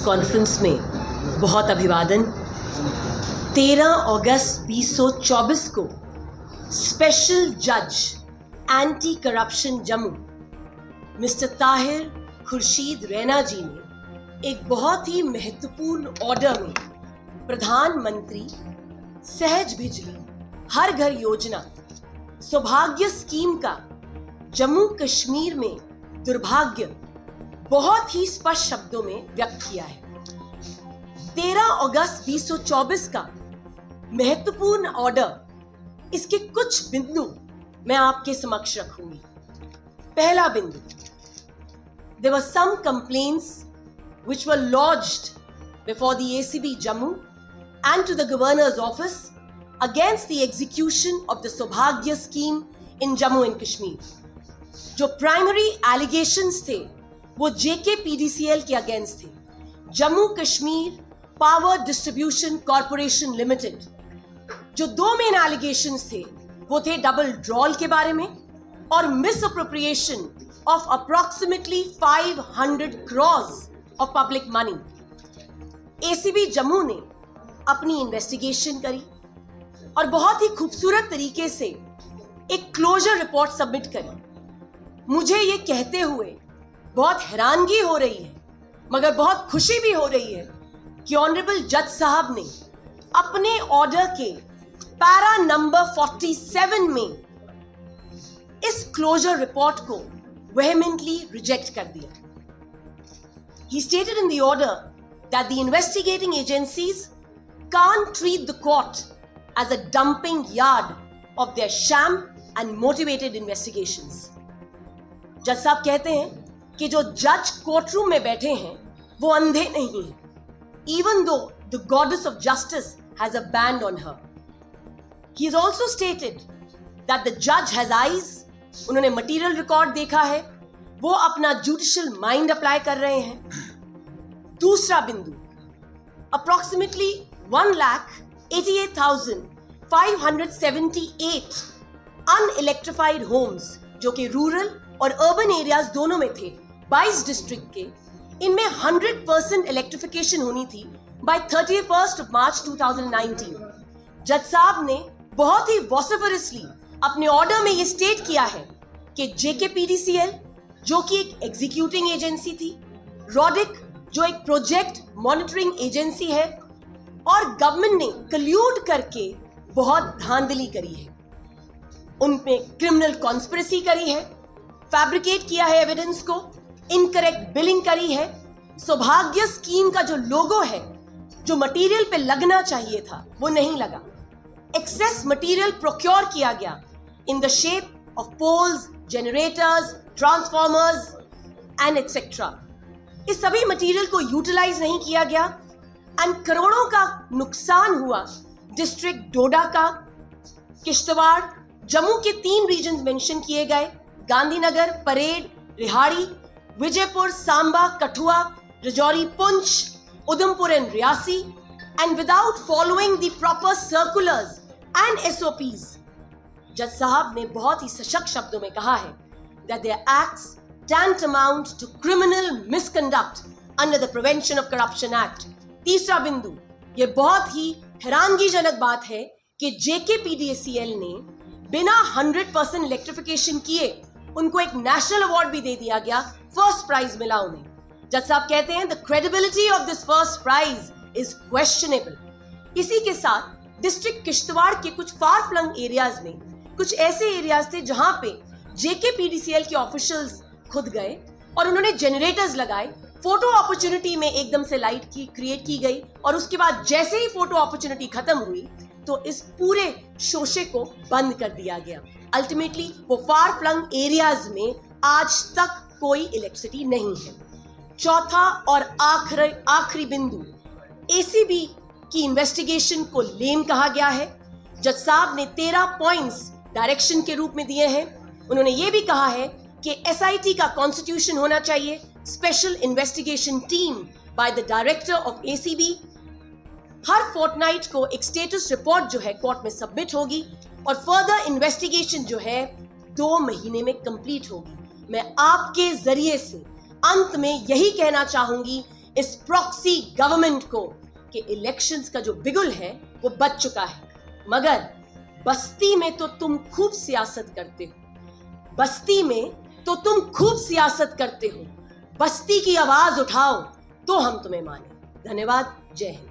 Conference में बहुत अभिवादन। 13 अगस्त 2024 को स्पेशल जज anti corruption Jammu mister Tahir Khurshid Raina ji ने एक बहुत ही महत्वपूर्ण ऑर्डर में प्रधानमंत्री सहज बिजली हर घर योजना सौभाग्य स्कीम का जम्मू कश्मीर में दुर्भाग्य बहुत ही स्पष्ट शब्दों में व्यक्त किया है। 13 अगस्त 2024 का महत्वपूर्ण ऑर्डर, इसके कुछ बिंदु मैं आपके समक्ष रखूंगी। पहला बिंदु, there were some complaints which were lodged before the ACB Jammu and to the governor's office against the execution of the Saubhagya scheme in Jammu and Kashmir. जो प्राइमरी एलिगेशंस थे वो JKPDCL के अगेंस्ट थे। Jammu Kashmir power distribution corporation limited, जो दो main allegations थे वो थे डबल ड्रॉल के बारे में और miss appropriation of approximately 500 crores of public money. ACB Jammu ने अपनी इन्वेस्टिगेशन करी और बहुत ही खूबसूरत तरीके से एक क्लोजर रिपोर्ट सबमिट करी। मुझे ये कहते हुए बहुत हैरानगी हो रही है मगर बहुत खुशी भी हो रही है कि ऑनरेबल जज साहब ने अपने ऑर्डर के पैरा नंबर 47 में इस क्लोजर रिपोर्ट को वेहेमेंटली रिजेक्ट कर दिया। He stated in the order that the investigating agencies can't treat the court as a dumping yard of their sham and motivated investigations. जज साहब कहते हैं कि जो जज कोर्टरूम में बैठे हैं वो अंधे नहीं हैं, even though the goddess of justice has a band on her. He has also stated that the judge has eyes. उन्होंने मटीरियल रिकॉर्ड देखा है, वो अपना जुडिशियल माइंड अप्लाई कर रहे हैं। दूसरा बिंदु, अप्रोक्सीमेटली 1,88,578 अनइलेक्ट्रिफाइड होम्स जो कि रूरल और अर्बन एरियाज दोनों में थे 22 डिस्ट्रिक्ट के, इनमें 100% इलेक्ट्रिफिकेशन होनी थी बाय 31 मार्च 2019। जज साहब ने बहुत ही वॉसिफरसली अपने ऑर्डर में ये स्टेट किया है कि JKPDCL जो कि एक एग्जीक्यूटिंग एजेंसी थी, रॉडिक जो एक प्रोजेक्ट मॉनिटरिंग एजेंसी है, और गवर्नमेंट ने कल्यूड करके बहुत धांधली करी है। उनपे क्रिमिनल कॉन्स्पिरेसी करी है, फैब्रिकेट किया है एविडेंस को, इनकरेक्ट बिलिंग करी है। सौभाग्य स्कीम का जो लोगो है जो मटेरियल पे लगना चाहिए था वो नहीं लगा। एक्सेस मटेरियल प्रोक्योर किया गया in the shape of poles, generators, transformers and etcetera. इस सभी मटेरियल को यूटिलाइज नहीं किया गया एंड करोड़ों का नुकसान हुआ। डिस्ट्रिक्ट डोडा का, किश्तवाड़, जम्मू के 3 रीजन मेंशन किए गए, Gandhinagar, parade, Rehari, Vijaypur, Samba, Kathua, Rajouri, Poonch, Udhampur and Reasi, and without following the proper circulars and SOPs। जज साहब ने बहुत ही सशक्त शब्दों में कहा है that their acts tantamount to criminal misconduct under the Prevention of Corruption Act। तीसरा बिंदु, ये बहुत ही हैरानगीजनक बात है कि JKPDCL ने बिना 100% इलेक्ट्रिफिकेशन किए उनको एक नेशनल अवार्ड भी दे दिया गया, फर्स्ट प्राइज मिला उन्हें। जज साहब कहते हैं the credibility of this first prize is questionable. इसी के साथ डिस्ट्रिक्ट किश्तवाड़ के कुछ फार फ्लंग एरियाज में कुछ ऐसे एरियाज थे जहां पे JKPDCL के ऑफिशियल्स खुद गए और उन्होंने जनरेटर्स लगाए। फोटो अपॉर्चुनिटी में एकदम से लाइट की क्रिएट की गई और उसके बाद जैसे ही फोटो अपॉर्चुनिटी खत्म हुई तो इस पूरे शोशे को बंद कर दिया गया। अल्टीमेटली वो फार फ्लंग एरियाज में आज तक कोई इलेक्ट्रिसिटी नहीं है। चौथा और आखिरी बिंदु, ACB की इन्वेस्टिगेशन को लेम कहा गया है। जज साहब ने 13 पॉइंट्स डायरेक्शन के रूप में दिए हैं। उन्होंने ये भी कहा है कि SIT का कॉन्स्टिट्यूशन होना चाहिए, special investigation team by the director of ACB। हर फोर्टनाइट को एक स्टेटस रिपोर्ट जो है कोर्ट में सबमिट होगी और फर्दर इन्वेस्टिगेशन जो है 2 महीने में कंप्लीट होगी। मैं आपके जरिए से अंत में यही कहना चाहूंगी इस प्रॉक्सी गवर्नमेंट को कि इलेक्शंस का जो बिगुल है वो बच चुका है। मगर बस्ती में तो तुम खूब सियासत करते हो, बस्ती में तो तुम खूब सियासत करते हो। बस्ती की आवाज उठाओ तो हम तुम्हें माने। धन्यवाद। जय हिंद।